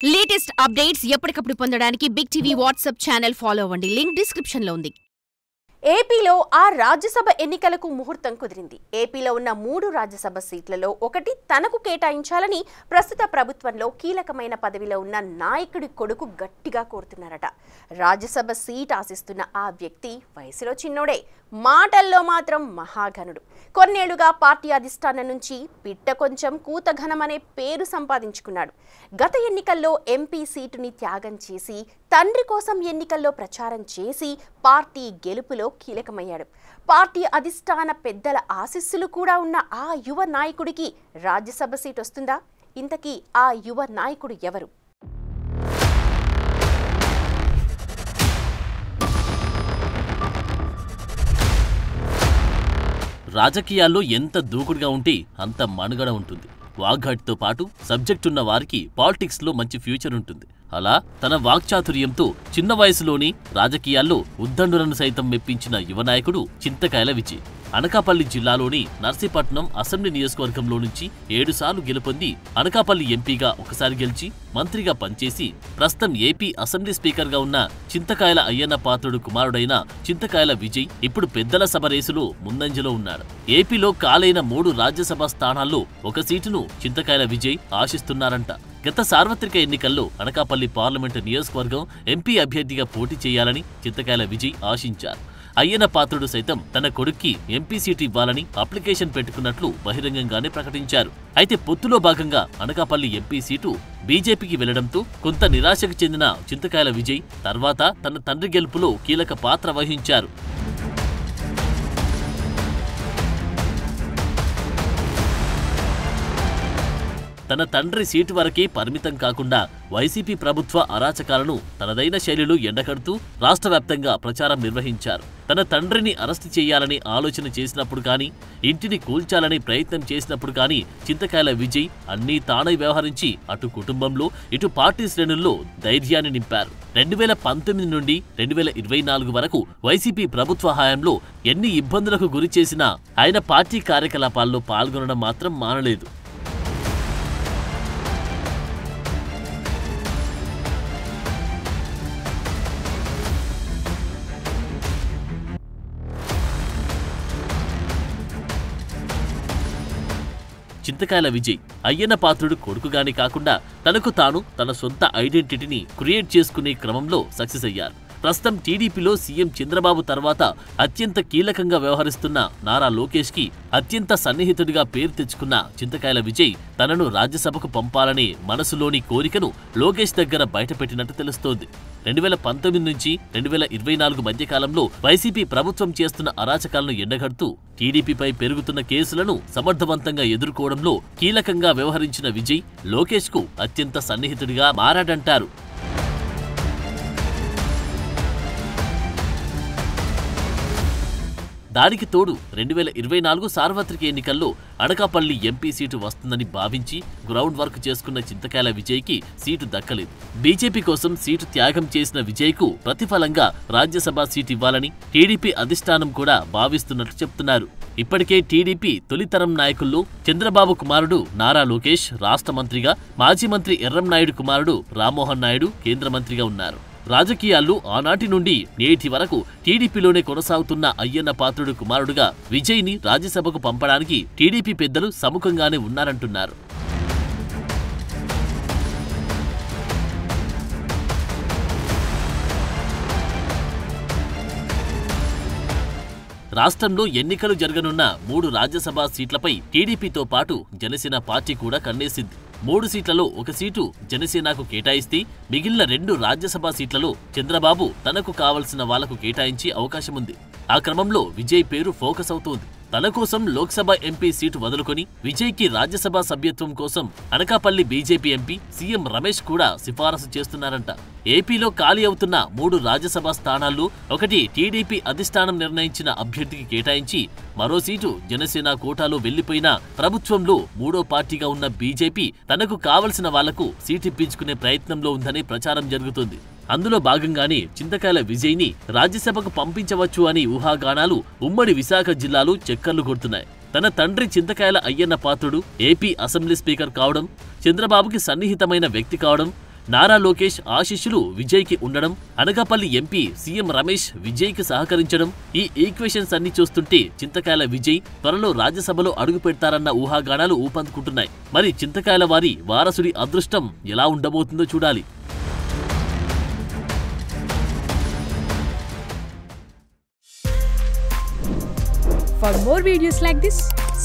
Latest updates ఎప్పటికప్పుడు పొందడానికి big TV WhatsApp channel follow అవ్వండి. లింక్ డిస్క్రిప్షన్ లో ఉంది. ఏపీలో ఆ రాజ్యసభ ఎన్నికలకు ముహూర్తం కుదిరింది. ఏపీలో ఉన్న 3 రాజ్యసభ సీట్లలో ఒకటి తనకు కేటాయించాలని ప్రస్తుత ప్రభుత్వంలో కీలకమైన పదవిలో ఉన్న నాయకుడి కొడుకు గట్టిగా కోరుతున్నారట. రాజ్యసభ సీట్ ఆశిస్తున్న ఆ వ్యక్తి వయసులో చిన్నోడే, మాటల్లో మాత్రం మహాఘనుడు. కొన్నేళ్లుగా పార్టీ అధిష్టానం నుంచి పిట్ట కొంచెం కూతఘనం అనే పేరు సంపాదించుకున్నాడు. గత ఎన్నికల్లో ఎంపీ సీటుని త్యాగం చేసి తండ్రి కోసం ఎన్నికల్లో ప్రచారం చేసి పార్టీ గెలుపులో కీలకమయ్యాడు. పార్టీ అధిష్టాన పెద్దల ఆశీస్సులు కూడా ఉన్న ఆ యువ నాయకుడికి రాజ్యసభ సీట్ వస్తుందా? ఇంతకీ ఆ యువ నాయకుడు ఎవరు? రాజకీయాల్లో ఎంత దూకుడుగా ఉంటే అంత మనుగడ ఉంటుంది. వాగ్ఘాట్తో పాటు సబ్జెక్ట్ ఉన్న వారికి పాలిటిక్స్లో మంచి ఫ్యూచర్ ఉంటుంది. అలా తన వాక్చాతుర్యంతో చిన్న వయసులోని రాజకీయాల్లో ఉద్దండులను సైతం మెప్పించిన యువ నాయకుడు చింతకాయల విజయ్. అనకాపల్లి జిల్లాలోని నర్సీపట్నం అసెంబ్లీ నియోజకవర్గంలో నుంచి 7 సార్లు గెలుపొంది అనకాపల్లి ఎంపీగా ఒకసారి గెలిచి మంత్రిగా పనిచేసి ప్రస్తుతం ఏపీ అసెంబ్లీ స్పీకర్గా ఉన్న చింతకాయల అయ్యన్న పాత్రుడు కుమారుడైన చింతకాయల విజయ్ ఇప్పుడు పెద్దల సభ రేసులో ముందంజలో ఉన్నాడు. ఏపీలో కాలైన 3 రాజ్యసభ స్థానాల్లో ఒక సీటును చింతకాయల విజయ్ ఆశిస్తున్నారంట. గత సార్వత్రిక ఎన్నికల్లో అనకాపల్లి పార్లమెంటు నియోజకవర్గం ఎంపీ అభ్యర్థిగా పోటీ చేయాలని చింతకాయల విజయ్ ఆశించారు. అయ్యన్న పాత్రుడు సైతం తన కొడుక్కి ఎంపీ సీటు ఇవ్వాలని అప్లికేషన్ పెట్టుకున్నట్లు బహిరంగంగానే ప్రకటించారు. అయితే పొత్తులో భాగంగా అనకాపల్లి ఎంపీ సీటు బీజేపీకి వెళ్లడంతో కొంత నిరాశకు చెందిన చింతకాయల విజయ్ తర్వాత తన తండ్రి గెలుపులో కీలక పాత్ర వహించారు. తన తండ్రి సీటు వరకే పరిమితం కాకుండా వైసీపీ ప్రభుత్వ అరాచకాలను తనదైన శైలిలో ఎండకడుతూ రాష్ట్ర వ్యాప్తంగా ప్రచారం నిర్వహించారు. తన తండ్రిని అరెస్టు చేయాలని ఆలోచన చేసినప్పుడు కానీ, ఇంటిని కూల్చాలని ప్రయత్నం చేసినప్పుడు కానీ చింతకాయల విజయ్ అన్నీ తానై వ్యవహరించి అటు కుటుంబంలో ఇటు పార్టీ శ్రేణుల్లో ధైర్యాన్ని నింపారు. 2019 నుండి 2024 వరకు వైసీపీ ప్రభుత్వ హయాంలో ఎన్ని ఇబ్బందులకు గురి చేసినా ఆయన పార్టీ కార్యకలాపాల్లో పాల్గొనడం మాత్రం మానలేదు. చింతకాయల విజయ్ అయ్యన్న పాత్రుడు కొడుకుగానే కాకుండా తనకు తాను తన సొంత ఐడెంటిటీని క్రియేట్ చేసుకునే క్రమంలో సక్సెస్ అయ్యారు. ప్రస్తుతం టీడీపీలో సీఎం చంద్రబాబు తర్వాత అత్యంత కీలకంగా వ్యవహరిస్తున్న నారా లోకేష్ కి అత్యంత సన్నిహితుడిగా పేరు తెచ్చుకున్న చింతకాయల విజయ్ తనను రాజ్యసభకు పంపాలనే మనసులోని కోరికను లోకేష్ దగ్గర బయటపెట్టినట్టు తెలుస్తోంది. 2019 నుంచి 2024 మధ్యకాలంలో వైసీపీ ప్రభుత్వం చేస్తున్న అరాచకాలను ఎండగడుతూ టీడీపీపై పెరుగుతున్న కేసులను సమర్థవంతంగా ఎదుర్కోవడంలో కీలకంగా వ్యవహరించిన విజయ్ లోకేష్ కు అత్యంత సన్నిహితుడిగా మారాడంటారు. దానికి తోడు 2024 సార్వత్రిక ఎన్నికల్లో అనకాపల్లి ఎంపీ సీటు వస్తుందని భావించి గ్రౌండ్ వర్క్ చేసుకున్న చింతకాయల విజయ్కి సీటు దక్కలేదు. బీజేపీ కోసం సీటు త్యాగం చేసిన విజయ్కు ప్రతిఫలంగా రాజ్యసభ సీటు ఇవ్వాలని టీడీపీ అధిష్టానం కూడా భావిస్తున్నట్లు చెప్తున్నారు. ఇప్పటికే టీడీపీ తొలితరం నాయకుల్లో చంద్రబాబు కుమారుడు నారా లోకేష్ రాష్ట్ర మంత్రిగా, మాజీ మంత్రి ఎర్రంనాయుడు కుమారుడు రామ్మోహన్ నాయుడు కేంద్ర మంత్రిగా ఉన్నారు. రాజకీయాల్లో ఆనాటి నుండి నేటి వరకు టీడీపీలోనే కొనసాగుతున్న అయ్యన్న పాత్రుడు కుమారుడుగా విజయ్ని రాజ్యసభకు పంపడానికి టీడీపీ పెద్దలు సముఖంగానే ఉన్నారంటున్నారు. రాష్ట్రంలో ఎన్నికలు జరగనున్న 3 రాజ్యసభ సీట్లపై టీడీపీతో పాటు జనసేన పార్టీ కూడా కన్నేసింది. 3 సీట్లలో ఒక సీటు జనసేనకు కేటాయిస్తే మిగిలిన 2 రాజ్యసభ సీట్లలో చంద్రబాబు తనకు కావలసిన వాళ్లకు కేటాయించే అవకాశముంది. ఆ క్రమంలో విజయ్ పేరు ఫోకస్ అవుతోంది. తన కోసం లోక్సభ ఎంపీ సీటు వదులుకొని విజయ్కి రాజ్యసభ సభ్యత్వం కోసం Anakapalli BJP MP CM Ramesh కూడా సిఫారసు చేస్తున్నారంట. ఏపీలో ఖాళీ అవుతున్న 3 రాజ్యసభ స్థానాల్లో ఒకటి టీడీపీ అధిష్టానం నిర్ణయించిన అభ్యర్థికి కేటాయించి మరో సీటు జనసేన కోటాలో వెళ్లిపోయిన ప్రభుత్వంలో 3వ పార్టీగా ఉన్న బీజేపీ తనకు కావలసిన వాళ్లకు సీటిప్పించుకునే ప్రయత్నంలో ఉందనే ప్రచారం జరుగుతుంది. అందులో భాగంగానే చింతకాయల విజయ్ని రాజ్యసభకు పంపించవచ్చు అని ఊహాగానాలు ఉమ్మడి విశాఖ జిల్లాలో చక్కర్లు కొడుతున్నాయి. తన తండ్రి చింతకాయల Ayyanna Patrudu AP assembly speaker కావడం, చంద్రబాబుకి సన్నిహితమైన వ్యక్తి కావడం, నారా లోకేష్ ఆశీస్సులు విజయ్కి ఉండడం, అనకాపల్లి ఎంపీ సీఎం రమేష్ విజయ్కి సహకరించడం, ఈ ఈక్వేషన్స్ అన్ని చూస్తుంటే చింతకాయల విజయ్ త్వరలో రాజ్యసభలో అడుగు పెడతారన్న ఊహాగానాలు ఊపందుకుంటున్నాయి. మరి చింతకాయల వారి వారసుడి అదృష్టం ఎలా ఉండబోతుందో చూడాలి. For more videos like this,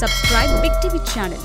subscribe Big TV channel.